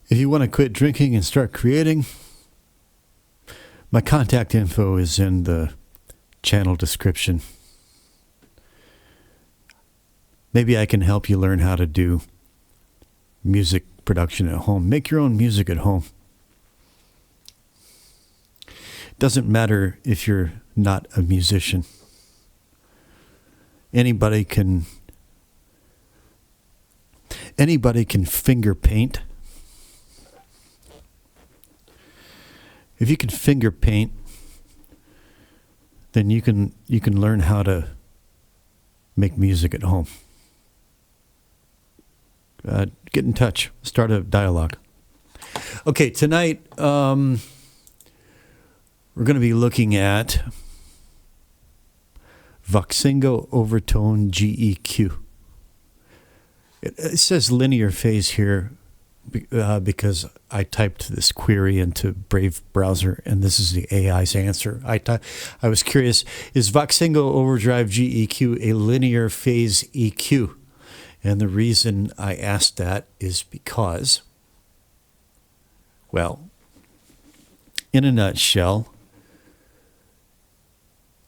If you want to quit drinking and start creating, my contact info is in the channel description. Maybe I can help you learn how to do music production at home. Make your own music at home. Doesn't matter if you're not a musician. Anybody can finger paint. If you can finger paint, then you can learn how to make music at home. Get in touch. Start a dialogue. Okay, tonight we're going to be looking at Voxengo Overtone GEQ. It says linear phase here because I typed this query into Brave browser, and this is the AI's answer. I was curious, is Voxengo Overdrive GEQ a linear phase EQ? And the reason I asked that is because, well, in a nutshell,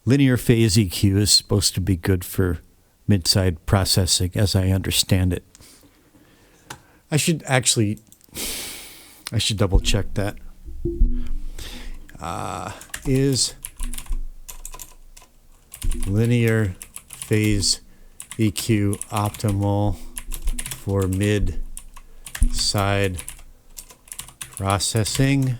linear phase EQ is supposed to be good for mid-side processing, as I understand it. I should double check that. Is linear phase EQ optimal for mid-side processing?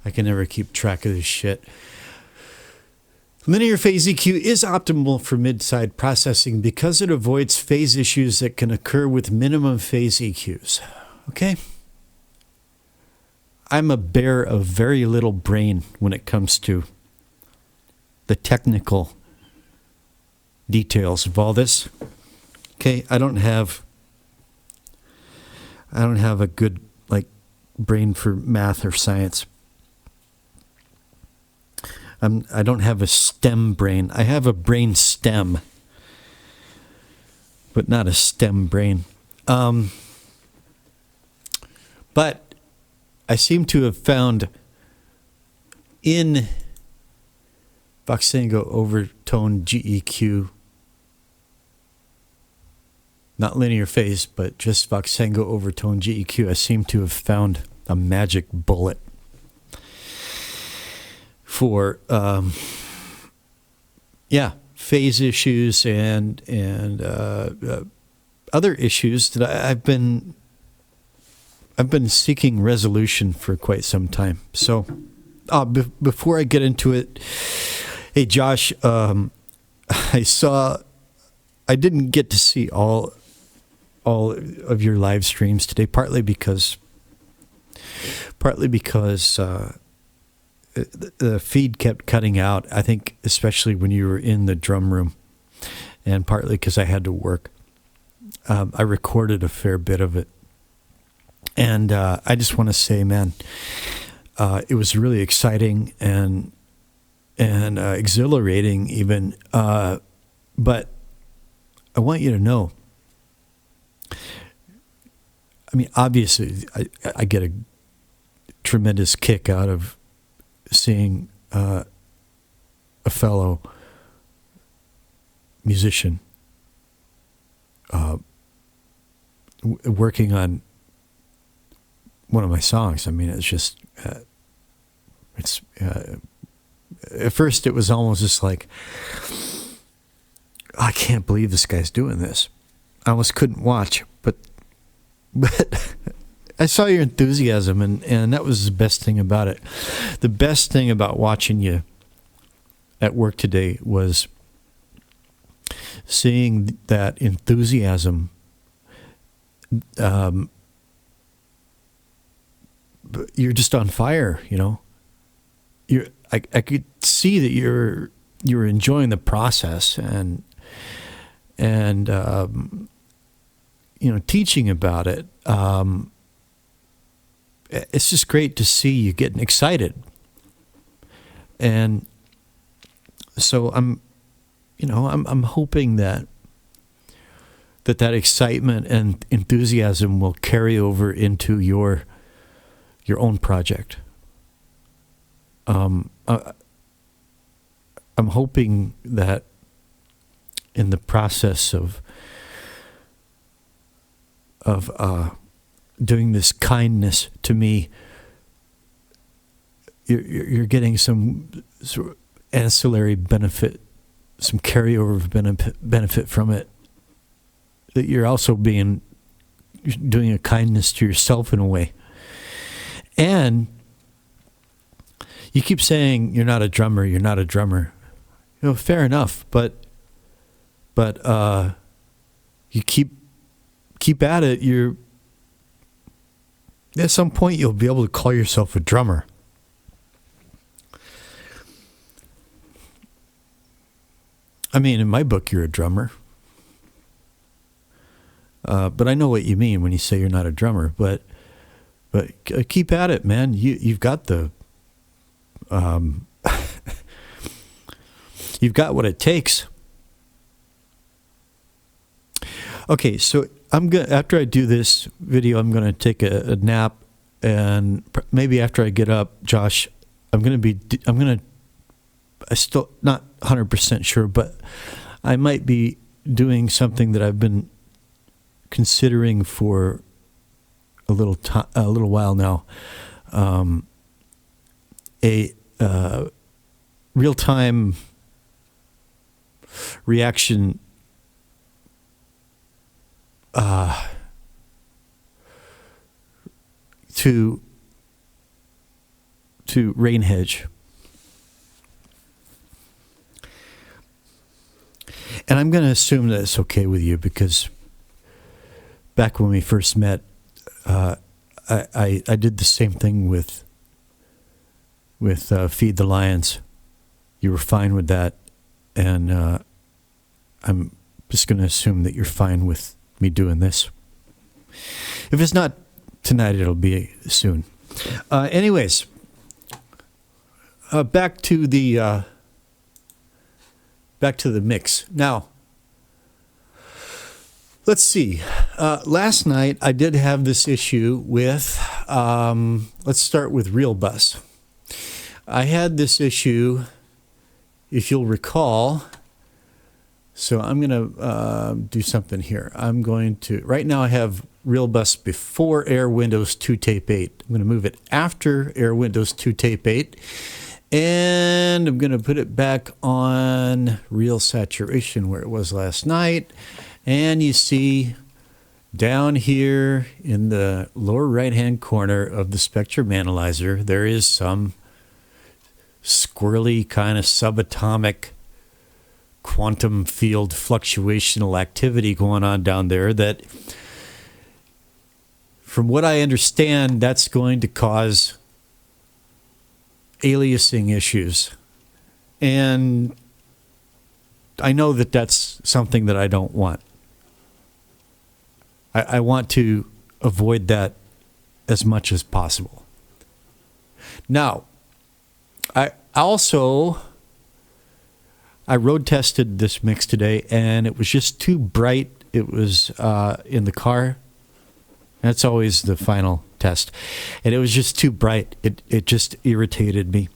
I can never keep track of this shit. Linear phase EQ is optimal for mid-side processing because it avoids phase issues that can occur with minimum phase EQs. Okay? I'm a bear of very little brain when it comes to the technical details of all this. Okay? I don't have a good brain for math or science. I don't have a STEM brain. I have a brain stem, but not a STEM brain. But I seem to have found in Voxengo Overtone GEQ, not linear phase, but just Voxengo Overtone GEQ, I seem to have found a magic bullet for phase issues and other issues that I've been seeking resolution for quite some time. So before I get into it, hey Josh, I didn't get to see all of your live streams today, partly because the feed kept cutting out, I think, especially when you were in the drum room, and partly because I had to work. I recorded a fair bit of it. And I just want to say, man, it was really exciting and exhilarating even. But I want you to know, I mean, obviously, I get a tremendous kick out of seeing a fellow musician working on one of my songs. I mean, it's just, at first it was almost just like, I can't believe this guy's doing this. I almost couldn't watch, but I saw your enthusiasm, and that was the best thing about it. The best thing about watching you at work today was seeing that enthusiasm. You're just on fire, you know. I could see that you're enjoying the process and teaching about it. It's just great to see you getting excited. And so I'm hoping that that excitement and enthusiasm will carry over into your own project. I'm hoping that in the process of doing this kindness to me, you're getting some sort of ancillary benefit, some carryover benefit from it. That you're also doing a kindness to yourself in a way. And you keep saying you're not a drummer. You know, fair enough, but you keep at it. At some point you'll be able to call yourself a drummer. I mean, in my book, you're a drummer. But I know what you mean when you say you're not a drummer. But keep at it, man. You've got you've got what it takes. Okay, so after I do this video, I'm gonna take a nap, and maybe after I get up, Josh, I'm still not 100% sure, but I might be doing something that I've been considering for a little while now. A real-time reaction to rain hedge. And I'm going to assume that it's okay with you, because back when we first met, I did the same thing with Feed the Lions. You were fine with that, and I'm just going to assume that you're fine with me doing this. If it's not tonight, it'll be soon. Anyways, back to the mix. Now, let's see. Last night I did have this issue with, let's start with Real Bus. I had this issue, if you'll recall. So I'm going to do something here. Right now I have Real Bus before Air Windows 2 Tape 8. I'm going to move it after Air Windows 2 Tape 8. And I'm going to put it back on Real Saturation where it was last night. And you see down here in the lower right-hand corner of the spectrum analyzer, there is some squirrely kind of subatomic quantum field fluctuational activity going on down there that, from what I understand, that's going to cause aliasing issues. And I know that that's something that I don't want. I want to avoid that as much as possible. Now, I road tested this mix today, and it was just too bright. It was in the car. That's always the final test. And it was just too bright. It just irritated me.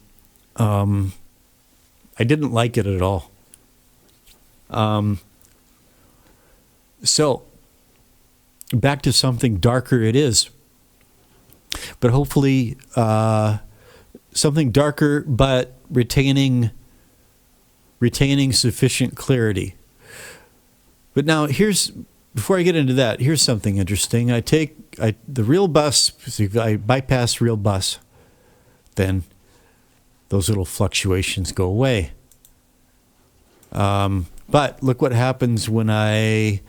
I didn't like it at all. So, back to something darker it is. But hopefully, something darker, but retaining sufficient clarity. But now before I get into that, here's something interesting. The Real Bus, I bypass Real Bus, then those little fluctuations go away. But look what happens when I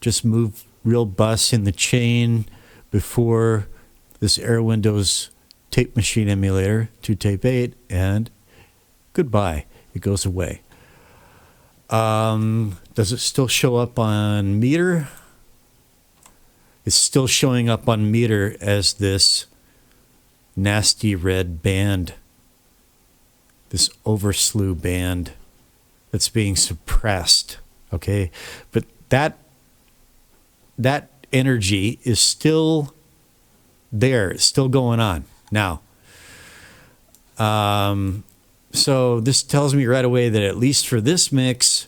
just move Real Bus in the chain before this Air Windows tape machine emulator to tape 8, and goodbye. It goes away. Does it still show up on meter? It's still showing up on meter as this nasty red band, this overslew band that's being suppressed. Okay, but that that energy is still there. It's still going on. Now, so this tells me right away that at least for this mix,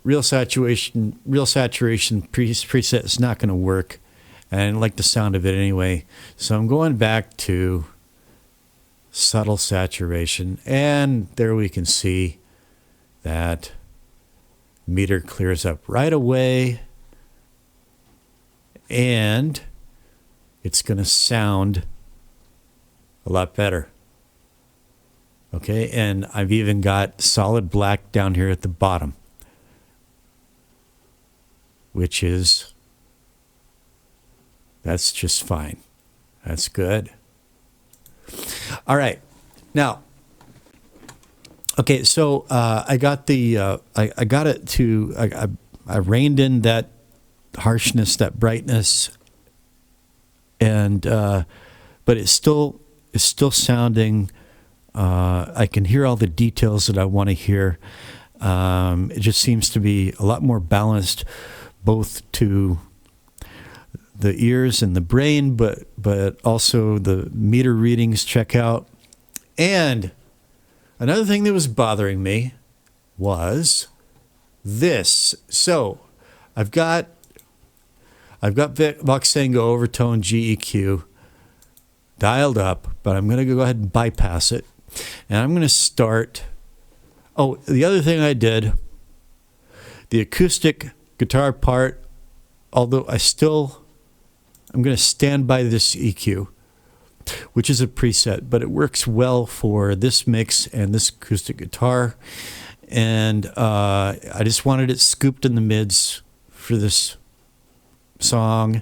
real saturation preset is not going to work. And I didn't like the sound of it anyway. So I'm going back to subtle saturation. And there we can see that meter clears up right away. And it's going to sound a lot better. Okay, and I've even got solid black down here at the bottom, which is, that's just fine. That's good. All right. Now, okay, so I got the, I got it to, I reined in that harshness, that brightness, and, but it's still sounding, I can hear all the details that I want to hear. It just seems to be a lot more balanced, both to the ears and the brain, but also the meter readings check out. And another thing that was bothering me was this. So I've got Voxengo Overtone GEQ dialed up, but I'm going to go ahead and bypass it. And I'm going to start. Oh, the other thing I did, the acoustic guitar part, although I'm going to stand by this EQ, which is a preset, but it works well for this mix and this acoustic guitar. And I just wanted it scooped in the mids for this song.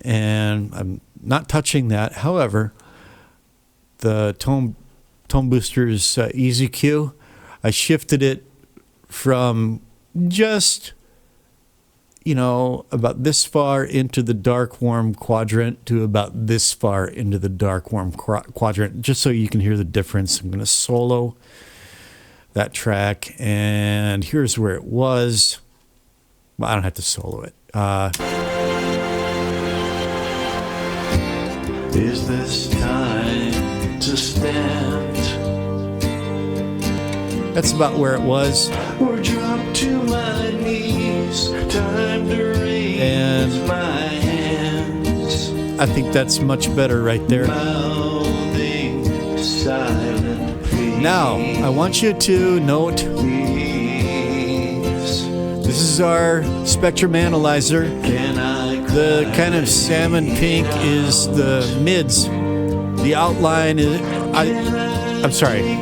And I'm not touching that. However, the Tone Booster's Easy Q, I shifted it from just, about this far into the dark warm quadrant to about this far into the dark warm quadrant, just so you can hear the difference. I'm going to solo that track, and here's where it was. Well, I don't have to solo it. Is this time to stand? That's about where it was. Or drop to my knees. Time to raise my hands. I think that's much better right there. Mouthing silently. Now, I want you to note, this is our spectrum analyzer. The kind of salmon pink is the mids. The outline is, I'm sorry.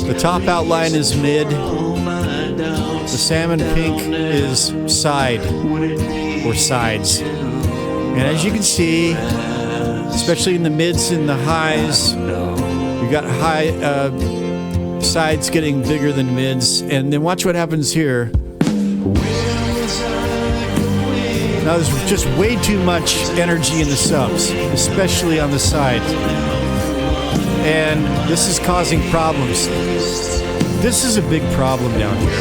The top outline is mid. The salmon pink is side or sides. And as you can see, especially in the mids and the highs, you got high sides getting bigger than mids. And then watch what happens here. Now there's just way too much energy in the subs, especially on the side. And this is causing problems. This is a big problem down here.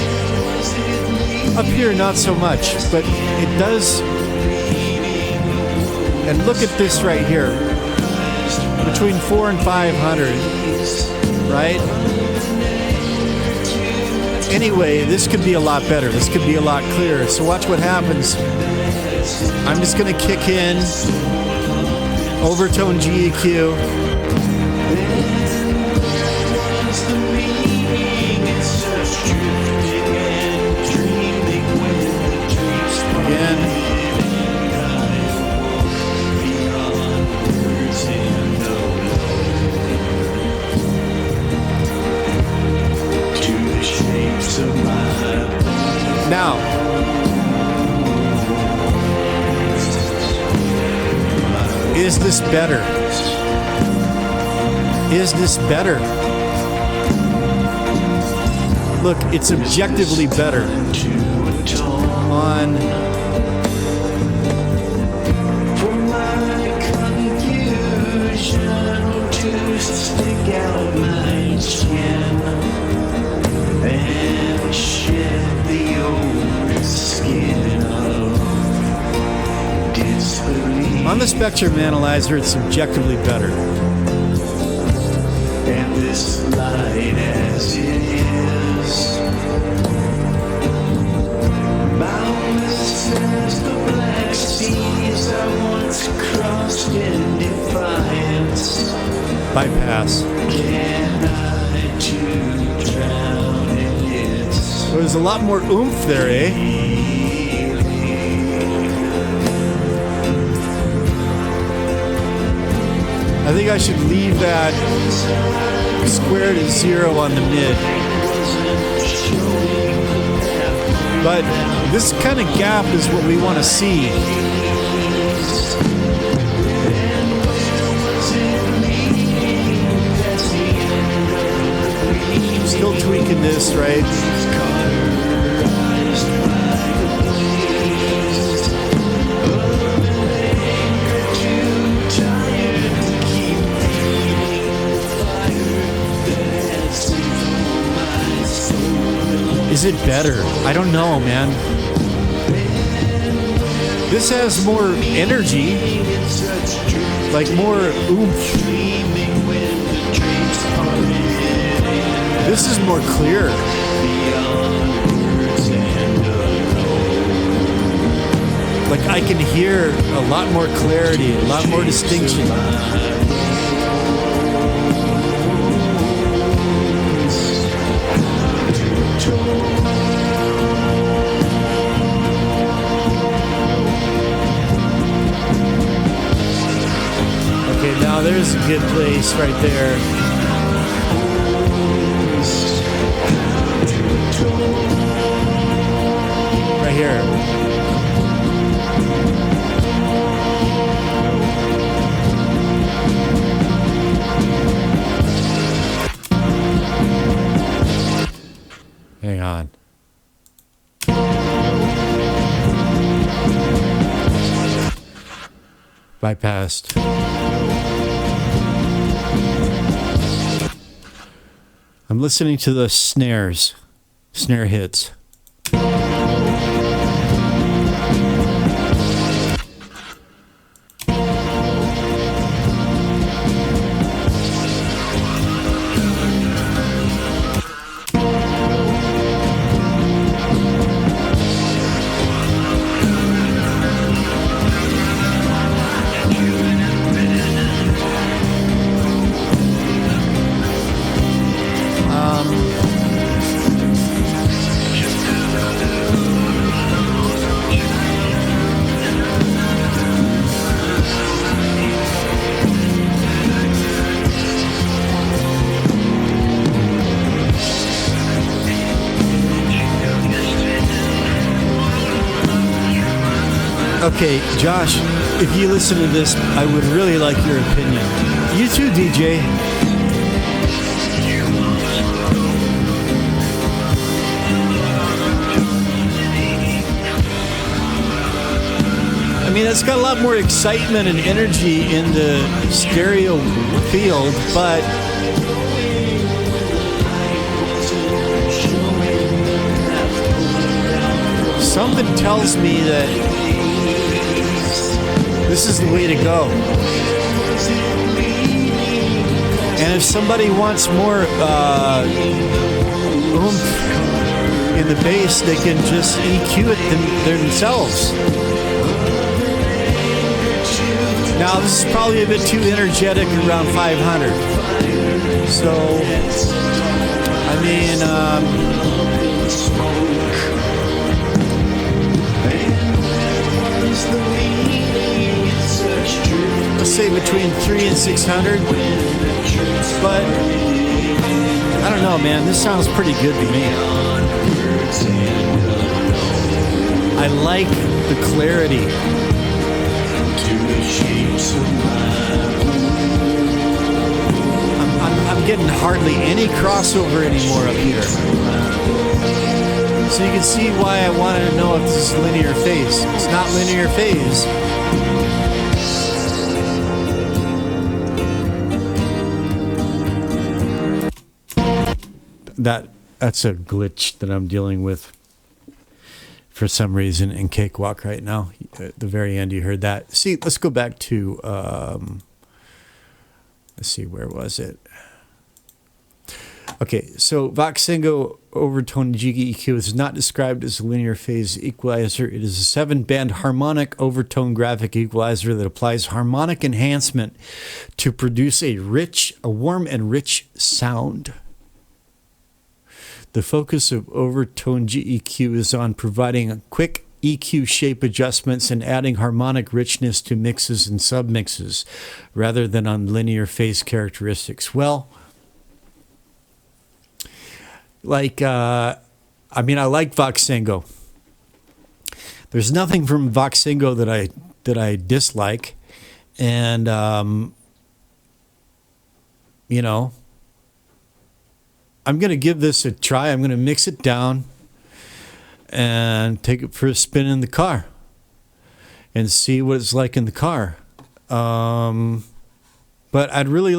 Up here, not so much, but it does. And look at this right here. Between 400 and 500, right? Anyway, this could be a lot better. This could be a lot clearer. So watch what happens. I'm just going to kick in Overtone GEQ. Again. Now, is this better? Is this better? Look, it's objectively better on stick out my chin and shed the old skin of On the spectrum analyzer, it's subjectively better. And this light as it is, boundless as the black seas I once crossed in defiance. Bypass. Can I too drown in its There's a lot more oomph there, eh? I think I should leave that square to 0 on the mid. But this kind of gap is what we want to see. Still tweaking this, right? Is it better? I don't know, man. This has more energy, like more oomph. This is more clear. Like I can hear a lot more clarity, a lot more distinction. Okay, now there's a good place right there. Right here. Hang on. Bypassed. I'm listening to the snares, snare hits. Okay, Josh, if you listen to this, I would really like your opinion. You too, DJ. I mean, it's got a lot more excitement and energy in the stereo field, but something tells me that this is the way to go. And if somebody wants more oomph in the bass, they can just EQ it themselves. Now, this is probably a bit too energetic around 500. So, I mean, let's say between 300 and 600. But I don't know, man. This sounds pretty good to me. I like the clarity. I'm getting hardly any crossover anymore up here. So you can see why I wanted to know if this is linear phase. It's not linear phase. That's a glitch that I'm dealing with for some reason in Cakewalk right now. At the very end, you heard that. See, let's go back to, let's see, where was it? Okay, so Voxengo Overtone GEQ is not described as a linear phase equalizer. It is a 7-band harmonic overtone graphic equalizer that applies harmonic enhancement to produce a warm and rich sound. The focus of Overtone GEQ is on providing quick EQ shape adjustments and adding harmonic richness to mixes and submixes, rather than on linear phase characteristics. Well, I like Voxengo. There's nothing from Voxengo that I dislike, and I'm going to give this a try. I'm going to mix it down and take it for a spin in the car and see what it's like in the car. But I'd really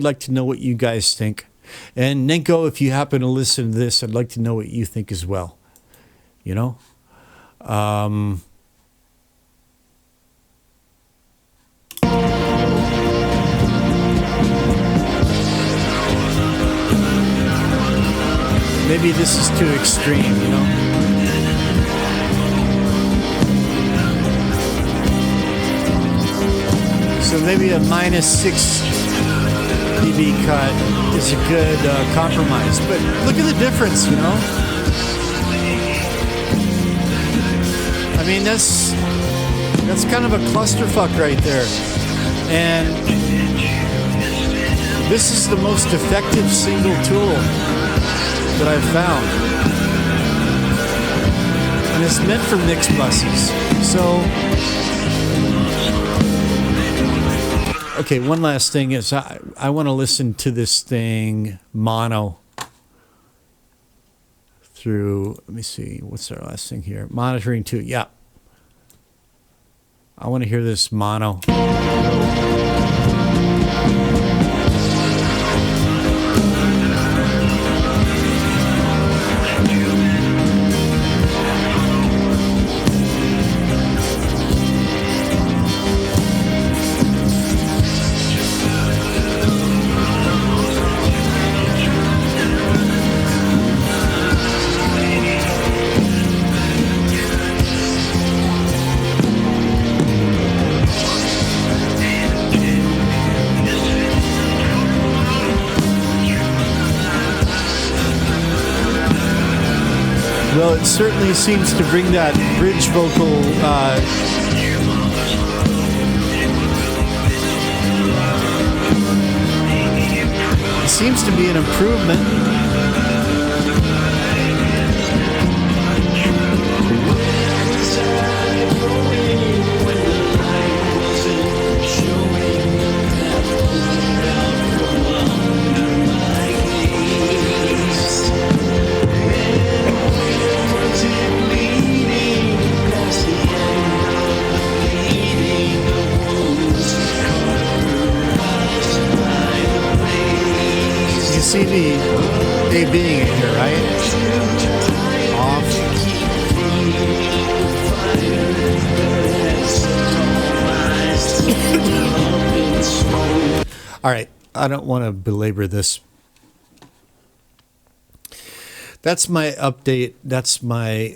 like to know what you guys think. And Nenko, if you happen to listen to this, I'd like to know what you think as well. Maybe this is too extreme, So maybe a -6 dB cut is a good compromise. But look at the difference, I mean, that's kind of a clusterfuck right there. And this is the most effective single tool that I've found. And it's meant for mixed buses. So, okay, one last thing is I want to listen to this thing mono through, let me see, what's our last thing here? Monitoring 2, yeah. I want to hear this mono. Well, it certainly seems to bring that bridge vocal it seems to be an improvement. See the A being in here, right? Off. All right, I don't want to belabor this. That's my update. That's my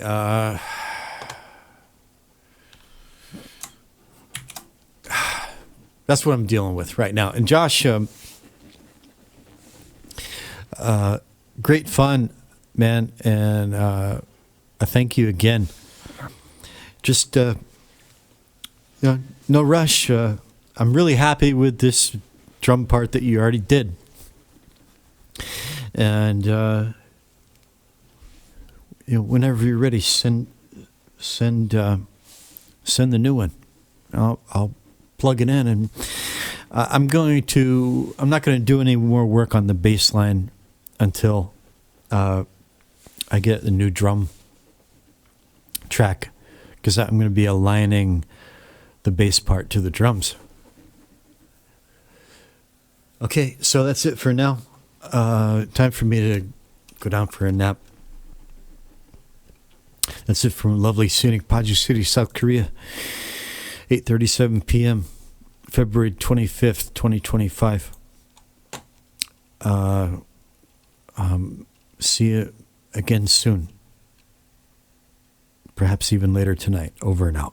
that's what I'm dealing with right now. And Josh, great fun, man, and I thank you again. Just no rush. I'm really happy with this drum part that you already did, and whenever you're ready, send the new one. I'll plug it in, and I'm not going to do any more work on the bass line until I get the new drum track, because I'm going to be aligning the bass part to the drums. Okay, so that's it for now. Time for me to go down for a nap. That's it from lovely scenic Paju City, South Korea. 8:37 p.m. February 25th, 2025. See you again soon. Perhaps even later tonight. Over and out.